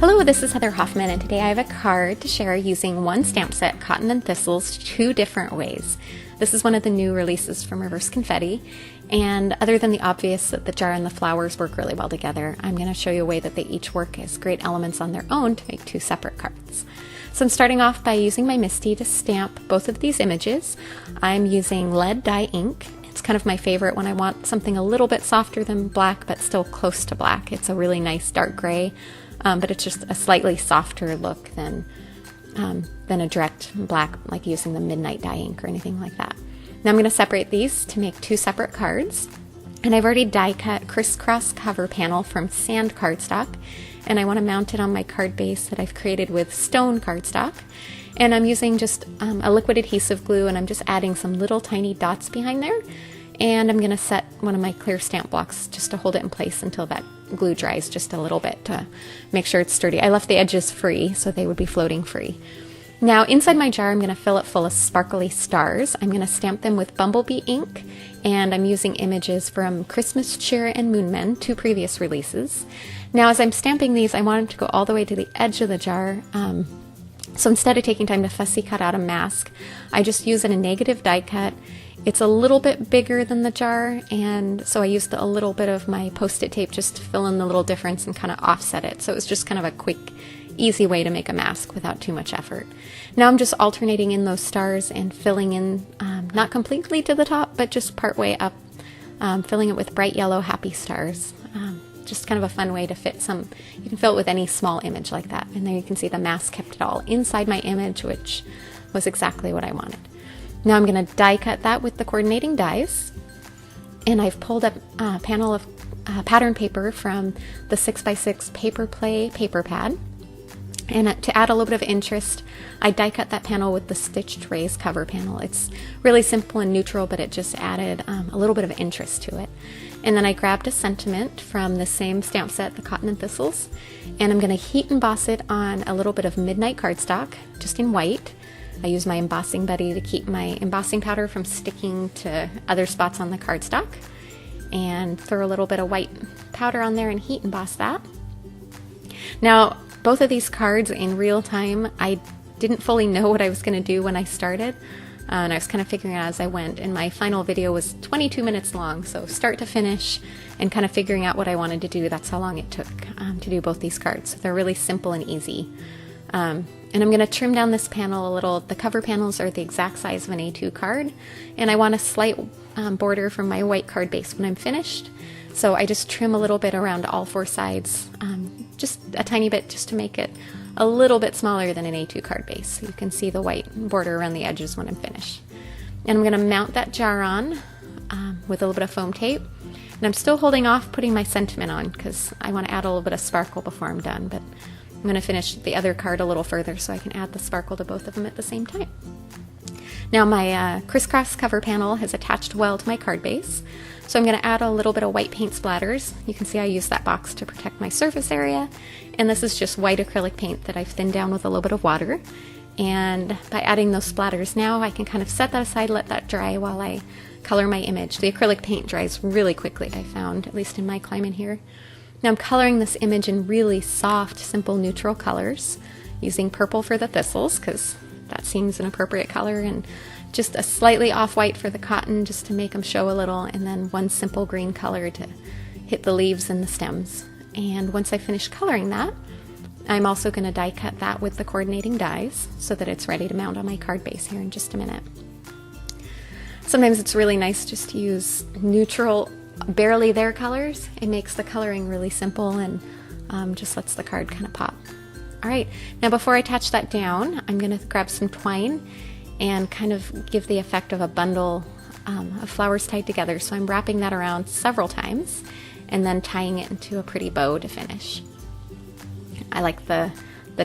Hello, this is Heather Hoffman, and today I have a card to share using one stamp set, Cotton and Thistles, 2 different ways. This is one of the new releases from Reverse Confetti, and other than the obvious that the jar and the flowers work really well together, I'm going to show you a way that they each work as great elements on their own to make 2 separate cards. So I'm starting off by using my MISTI to stamp both of these images. I'm using lead dye ink. It's kind of my favorite when I want something a little bit softer than black, but still close to black. It's a really nice dark gray. But it's just a slightly softer look than a direct black, like using the midnight dye ink or anything like that. Now I'm going to separate these to make 2 separate cards. And I've already die cut crisscross cover panel from sand cardstock. And I want to mount it on my card base that I've created with stone cardstock. And I'm using just a liquid adhesive glue, and I'm just adding some little tiny dots behind there. And I'm going to set one of my clear stamp blocks just to hold it in place until that glue dries just a little bit to make sure it's sturdy. I left the edges free so they would be floating free. Now inside my jar I'm going to fill it full of sparkly stars. I'm going to stamp them with bumblebee ink, and I'm using images from Christmas Cheer and Moon Men, 2 previous releases. Now as I'm stamping these, I want them to go all the way to the edge of the jar. So instead of taking time to fussy cut out a mask, I just use a negative die cut. It's a little bit bigger than the jar, and so I used a little bit of my Post-it tape just to fill in the little difference and kind of offset it. So it was just kind of a quick, easy way to make a mask without too much effort. Now I'm just alternating in those stars and filling in, not completely to the top, but just part way up, filling it with bright yellow happy stars. Just kind of a fun way to fit some, you can fill it with any small image like that. And there you can see the mask kept it all inside my image, which was exactly what I wanted. Now I'm going to die cut that with the coordinating dies, and I've pulled up a panel of pattern paper from the 6x6 Paper Play paper pad, and to add a little bit of interest, I die cut that panel with the stitched raised cover panel. It's really simple and neutral, but it just added a little bit of interest to it. And then I grabbed a sentiment from the same stamp set, the Cotton and Thistles, and I'm going to heat emboss it on a little bit of midnight cardstock, just in white. I use my embossing buddy to keep my embossing powder from sticking to other spots on the cardstock, and throw a little bit of white powder on there and heat emboss that. Now, both of these cards in real time, I didn't fully know what I was going to do when I started, and I was kind of figuring out as I went, and my final video was 22 minutes long, so start to finish and kind of figuring out what I wanted to do. That's how long it took to do both these cards. So they're really simple and easy. And I'm going to trim down this panel a little. The cover panels are the exact size of an A2 card, and I want a slight border from my white card base when I'm finished. So I just trim a little bit around all 4 sides, just a tiny bit, just to make it a little bit smaller than an A2 card base. So you can see the white border around the edges when I'm finished. And I'm going to mount that jar on with a little bit of foam tape. And I'm still holding off putting my sentiment on because I want to add a little bit of sparkle before I'm done. But I'm going to finish the other card a little further so I can add the sparkle to both of them at the same time. Now my crisscross cover panel has attached well to my card base, so I'm going to add a little bit of white paint splatters. You can see I use that box to protect my surface area, and this is just white acrylic paint that I've thinned down with a little bit of water. And by adding those splatters now, I can kind of set that aside, let that dry while I color my image. The acrylic paint dries really quickly, I found, at least in my climate here. Now I'm coloring this image in really soft, simple, neutral colors, using purple for the thistles, because that seems an appropriate color, and just a slightly off-white for the cotton, just to make them show a little, and then one simple green color to hit the leaves and the stems. And once I finish coloring that, I'm also going to die cut that with the coordinating dies so that it's ready to mount on my card base here in just a minute. Sometimes it's really nice just to use neutral, barely there colors. It makes the coloring really simple and just lets the card kind of pop. Alright, now before I attach that down, I'm going to grab some twine and kind of give the effect of a bundle of flowers tied together. So I'm wrapping that around several times and then tying it into a pretty bow to finish. I like the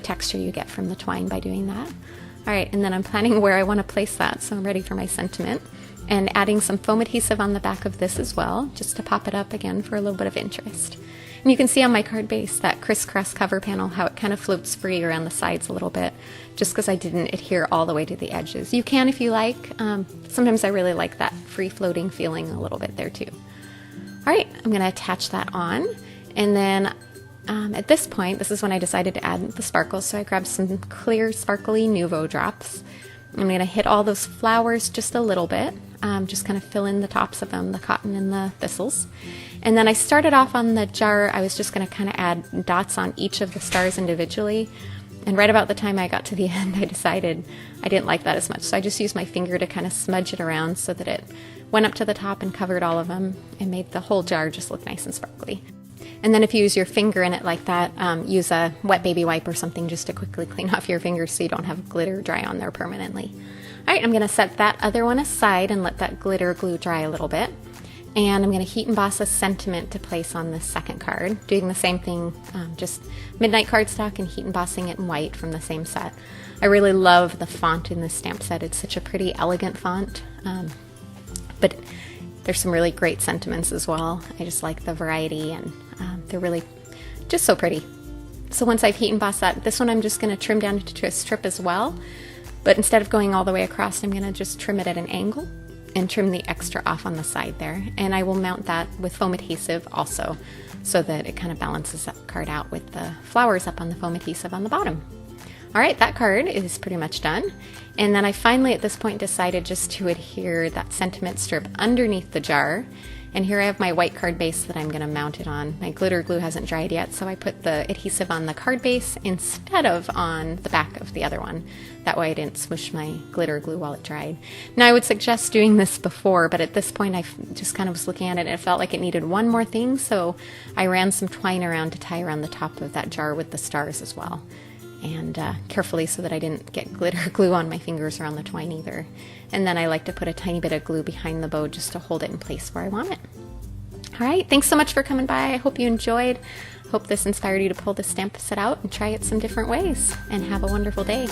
texture you get from the twine by doing that. Alright, and then I'm planning where I want to place that, so I'm ready for my sentiment. And adding some foam adhesive on the back of this as well, just to pop it up again for a little bit of interest. And you can see on my card base, that crisscross cover panel, how it kind of floats free around the sides a little bit, just because I didn't adhere all the way to the edges. You can if you like. Sometimes I really like that free floating feeling a little bit there too. All right, I'm going to attach that on, and then at this point, this is when I decided to add the sparkles, so I grabbed some clear sparkly Nuvo drops. I'm going to hit all those flowers just a little bit, just kind of fill in the tops of them, the cotton and the thistles. And then I started off on the jar, I was just going to kind of add dots on each of the stars individually. And right about the time I got to the end, I decided I didn't like that as much. So I just used my finger to kind of smudge it around so that it went up to the top and covered all of them and made the whole jar just look nice and sparkly. And then if you use your finger in it like that, use a wet baby wipe or something just to quickly clean off your fingers so you don't have glitter dry on there permanently. All right, I'm going to set that other one aside and let that glitter glue dry a little bit. And I'm going to heat emboss a sentiment to place on this second card, doing the same thing, just midnight cardstock and heat embossing it in white from the same set. I really love the font in this stamp set. It's such a pretty elegant font, but there's some really great sentiments as well. I just like the variety, and they're really just so pretty. So once I've heat embossed that, this one I'm just going to trim down to a strip as well, but instead of going all the way across, I'm going to just trim it at an angle and trim the extra off on the side there. And I will mount that with foam adhesive also, so that it kind of balances that card out with the flowers up on the foam adhesive on the bottom. All right, that card is pretty much done. And then I finally at this point decided just to adhere that sentiment strip underneath the jar. And here I have my white card base that I'm going to mount it on. My glitter glue hasn't dried yet, so I put the adhesive on the card base instead of on the back of the other one. That way I didn't smush my glitter glue while it dried. Now I would suggest doing this before, but at this point I just kind of was looking at it and it felt like it needed one more thing, so I ran some twine around to tie around the top of that jar with the stars as well. And carefully so that I didn't get glitter glue on my fingers or on the twine either. And then I like to put a tiny bit of glue behind the bow just to hold it in place where I want it. All right, thanks so much for coming by. I hope you enjoyed. Hope this inspired you to pull this stamp set out and try it some different ways. And have a wonderful day.